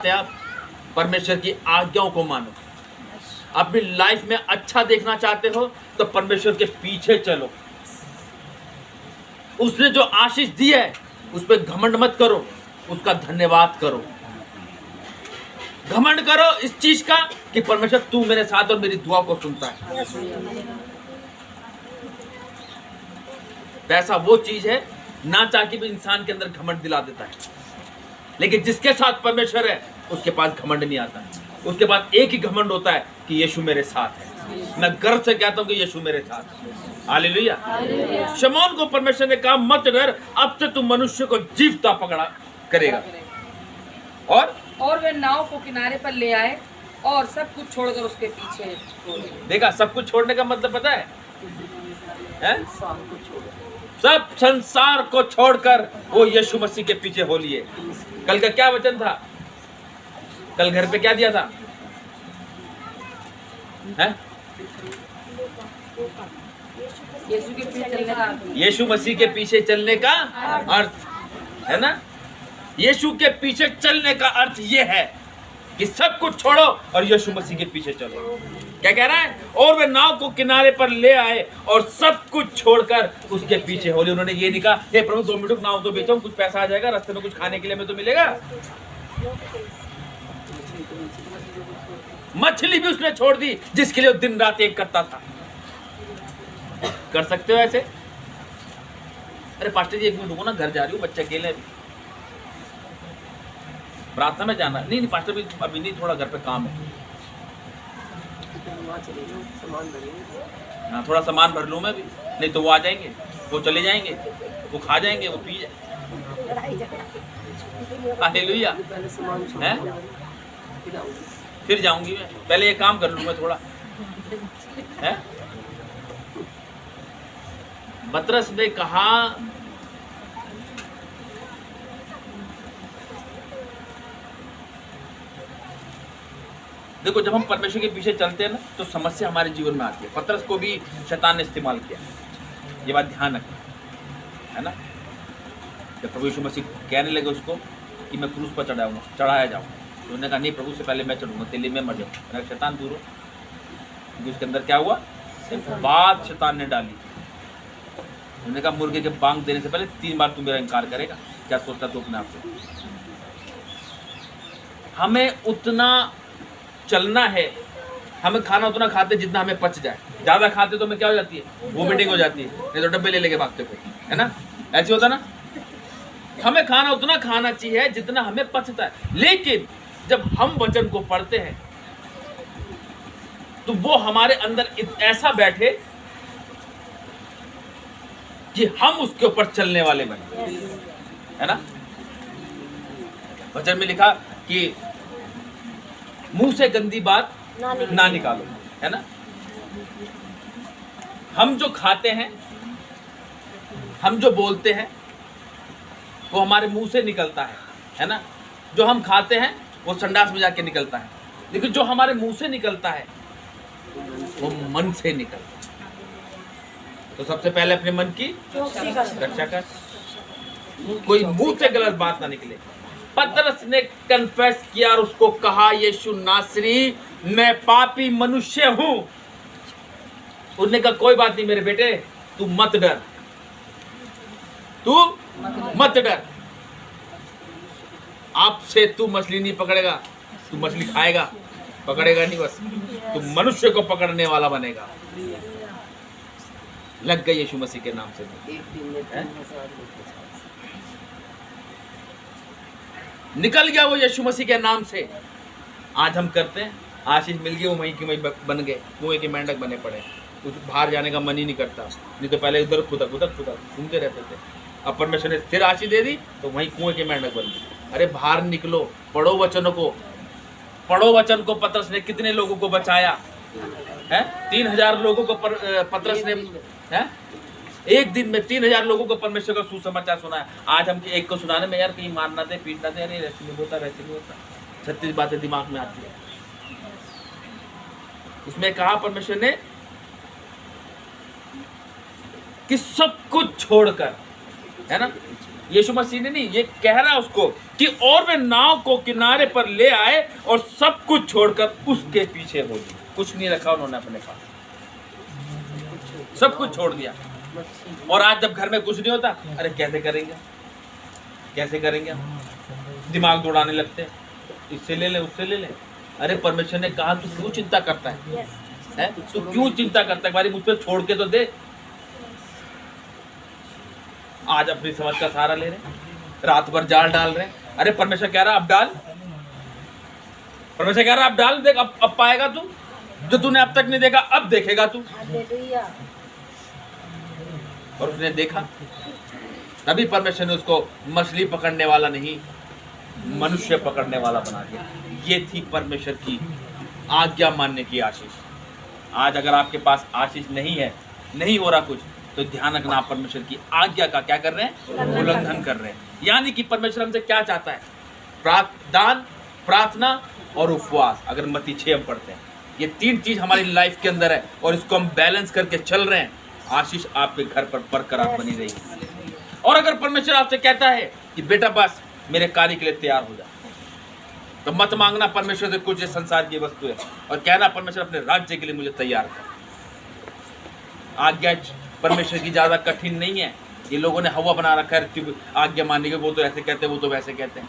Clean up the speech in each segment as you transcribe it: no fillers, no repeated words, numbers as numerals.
आप परमेश्वर की आज्ञाओं को मानो। अपनी लाइफ में अच्छा देखना चाहते हो तो परमेश्वर के पीछे चलो। उसने जो आशीष दी है उस पर घमंड मत करो, उसका धन्यवाद करो। घमंड करो इस चीज का कि परमेश्वर तू मेरे साथ और मेरी दुआ को सुनता है। पैसा वो चीज है ना चाह के भी इंसान के अंदर घमंड दिला देता है, लेकिन जिसके साथ परमेश्वर है उसके पास घमंड नहीं आता। उसके पास एक ही घमंड होता है कि यीशु मेरे साथ है। मैं गर्व से कहता हूं कि यीशु मेरे साथ है। हालेलुया। शमौन को परमेश्वर ने कहा मत डर, अब से तू मनुष्य को जीवता पकड़ा करेगा। और वे नाव को किनारे पर ले आए और सब कुछ छोड़कर उसके पीछे। देखा, सब कुछ छोड़ने का मतलब पता है? सब संसार को छोड़कर वो यीशु मसीह के पीछे हो लिए। कल का क्या वचन था? कल घर पे क्या दिया था? यीशु मसीह के पीछे चलने का अर्थ है ना। यीशु के पीछे चलने का अर्थ ये है कि सब कुछ छोड़ो और यीशु मसीह के पीछे चलो। क्या कह रहा है? और वे नाव को किनारे पर ले आए और सब कुछ छोड़कर उसके पीछे हो लिए। उन्होंने ये नहीं कहा हे प्रभु 2 मिनट नाव तो बेचो, कुछ पैसा आ जाएगा, रास्ते में कुछ खाने के लिए हमें तो मिलेगा। मछली भी उसने छोड़ दी जिसके लिए दिन रात एक करता था। कर सकते हो ऐसे? अरे पास्टर जी 1 मिनट रुको ना, घर जा रही हूँ, बच्चे अकेले अभी प्रार्थना में जाना। नहीं पास्टर भी अभी नहीं, थोड़ा घर पे काम है। हाँ थोड़ा सामान भर लूँ मैं भी, नहीं तो वो आ जाएंगे, वो चले जाएंगे, वो खा जाएंगे, वो पी जाएंगे। हालेलुया। फिर जाऊंगी मैं, पहले ये काम कर लूँ मैं थोड़ा। है पतरस ने कहा देखो, जब हम परमेश्वर के पीछे चलते हैं ना तो समस्या हमारे जीवन में आती है। पतरस को भी शैतान ने इस्तेमाल किया, ये बात ध्यान रखना, है ना। जब प्रभु यीशु मसीह कहने लगे उसको कि मैं क्रूस पर चढ़ाया जाऊँ, तो उन्होंने कहा नहीं प्रभु से पहले मैं चढ़ूंगा, तेरे लिए मैं मर जाऊँ। मैंने शैतान दूर हो, क्योंकि उसके अंदर क्या हुआ? बात शैतान ने डाली। उन्होंने कहा मुर्गे के बांग देने से पहले 3 बार तू मेरा इनकार करेगा। क्या सोचता तू अपने आप से? हमें उतना चलना है, हमें खाना उतना खाते जितना हमें पच जाए। ज्यादा खाते तो हमें क्या हो जाती है? वोमिटिंग हो जाती है, नहीं तो डब्बे ले लेके भागते कोई, है ना। ऐसे होता ना। हमें खाना उतना खाना चाहिए जितना हमें पचता है। लेकिन जब हम वचन को पढ़ते हैं तो वो हमारे अंदर ऐसा बैठे कि हम उसके ऊपर चलने वाले बने, है ना। वचन में लिखा कि मुंह से गंदी बात ना निकालो, है ना। हम जो खाते हैं, हम जो बोलते हैं वो हमारे मुंह से निकलता है ना। जो हम खाते हैं वो संडास में जाके निकलता है, लेकिन जो हमारे मुंह से निकलता है वो मन से निकलता है। तो सबसे पहले अपने मन की रक्षा कर, कोई मुंह से गलत बात ना निकले। पतरस ने कन्फेस किया और उसको कहा यीशु नासरी मैं पापी मनुष्य हूं। उन्होंने कहा कोई बात नहीं मेरे बेटे, तू मत डर, तू मत डर। आपसे तू मछली नहीं पकड़ेगा, तू मछली खाएगा, पकड़ेगा नहीं, बस तू मनुष्य को पकड़ने वाला बनेगा। लग गई यीशु मसीह के नाम से। निकल गया वो यीशु मसीह के नाम से। आज हम करते हैं, आशीष मिल गई, वो वहीं की वहीं बन गए, कुएं के मेंढक बने पड़े। कुछ बाहर जाने का मन ही नहीं करता, नहीं तो पहले उधर खुदक घूमते रहते थे। अब परमेश्वर ने फिर आशीष दे दी तो वहीं कुएं के मेंढक बन गए। अरे बाहर निकलो, पढ़ो वचनों को, पढ़ो वचन को। पतरस ने कितने लोगों को बचाया है? 3000 लोगों को पतरस ने है? एक दिन में 3000 लोगों को परमेश्वर का सुसमाचार सुनाया। आज हम एक को सुनाने में यार कहीं मारना दे, पीटना दे, अरे वैसे नहीं होता, वैसे नहीं होता, 36 बातें दिमाग में आती है। उसमें कहा परमेश्वर ने कि सब कुछ छोड़कर, है ना, यीशु मसीह ने नहीं, ये कह रहा है उसको कि और वे नाव को किनारे पर ले आए और सब कुछ छोड़कर उसके पीछे हो गए। कुछ नहीं रखा उन्होंने अपने पास, सब कुछ छोड़ दिया। और आज जब घर में कुछ नहीं होता, अरे कैसे करेंगे, कैसे करेंगे, दिमाग दौड़ाने लगते हैं, इससे ले लें उससे ले लें। अरे परमेश्वर ने कहा तू क्यों चिंता करता है, तू क्यों चिंता करता है, भाई मुझ पर छोड़ के तो दे। आज अपनी समझ का सहारा ले रहे हैं, रात भर जाल डाल रहे हैं। अरे परमेश्वर कह रहा अब डाल, परमेश्वर कह रहा अब डाल, देख अब पाएगा तू, जो तूने अब तक नहीं देखा अब देखेगा तू। और उसने देखा, तभी परमेश्वर ने उसको मछली पकड़ने वाला नहीं, मनुष्य पकड़ने वाला बना दिया। ये थी परमेश्वर की आज्ञा मानने की आशीष। आज अगर आपके पास आशीष नहीं है, नहीं हो रहा कुछ, तो ध्यान रखना आप परमेश्वर की आज्ञा का क्या कर रहे हैं, उल्लंघन कर रहे हैं। यानी कि परमेश्वर हमसे क्या चाहता है, दान, प्रार्थना और उपवास। अगर मत्ती 6 हम पढ़ते हैं, ये 3 चीज हमारी लाइफ के अंदर है और इसको हम बैलेंस करके चल रहे हैं, आशीष आपके घर पर बरकरार बनी रहेगी। और अगर परमेश्वर आपसे कहता है कि बेटा बस मेरे कार्य के लिए तैयार हो जा, तो मत मांगना परमेश्वर से कुछ संसार की वस्तु है, और कहना परमेश्वर अपने राज्य के लिए मुझे तैयार कर। आज्ञा परमेश्वर की ज्यादा कठिन नहीं है। ये लोगों ने हवा बना रखा है कि आज्ञा मानने के, वो तो ऐसे कहते हैं, वो तो वैसे कहते हैं।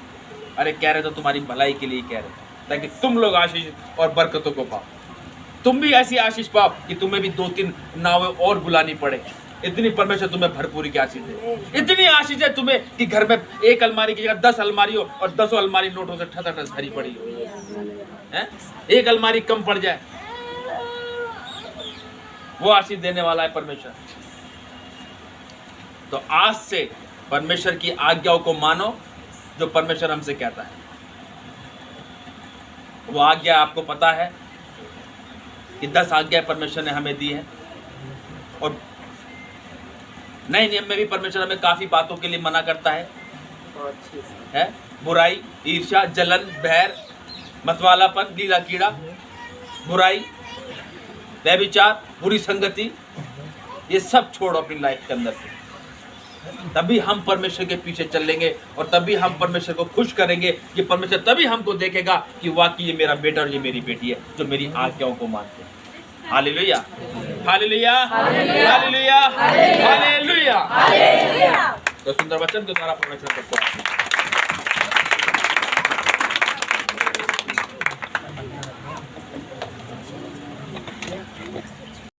अरे कह रहे तो तुम्हारी भलाई के लिए कह रहे, ताकि तुम लोग आशीष और बरकतों को पाओ, तुम भी ऐसी आशीष पाओ कि तुम्हें भी 2-3 नावें और बुलानी पड़े। इतनी परमेश्वर तुम्हें भरपूरी की आशीष है, इतनी आशीष है तुम्हें कि घर में एक अलमारी की जगह 10 अलमारी हो और 10 अलमारी नोटों से ठस भरी पड़ी हो, है? एक अलमारी कम पड़ जाए, वो आशीष देने वाला है परमेश्वर। तो आज से परमेश्वर की आज्ञाओं को मानो जो परमेश्वर हमसे कहता है। वो आज्ञा आपको पता है कि 10 आज्ञा परमेश्वर ने हमें दी है, और नए नियम में भी परमेश्वर हमें काफी बातों के लिए मना करता है? बुराई, ईर्ष्या, जलन, बैर, मतवालापन, लीला कीड़ा, बुराई, व्यभिचार, बुरी संगति, ये सब छोड़ो अपनी लाइफ के अंदर से। तभी हम परमेश्वर के पीछे चलेंगे और तभी हम परमेश्वर को खुश करेंगे। कि परमेश्वर तभी हमको देखेगा कि वाकई ये मेरा बेटा और ये मेरी बेटी है जो मेरी आज्ञाओं को मानते हैं। Hallelujah, hallelujah, hallelujah, hallelujah. तो सुंदर वचन के द्वारा परमेश्वर को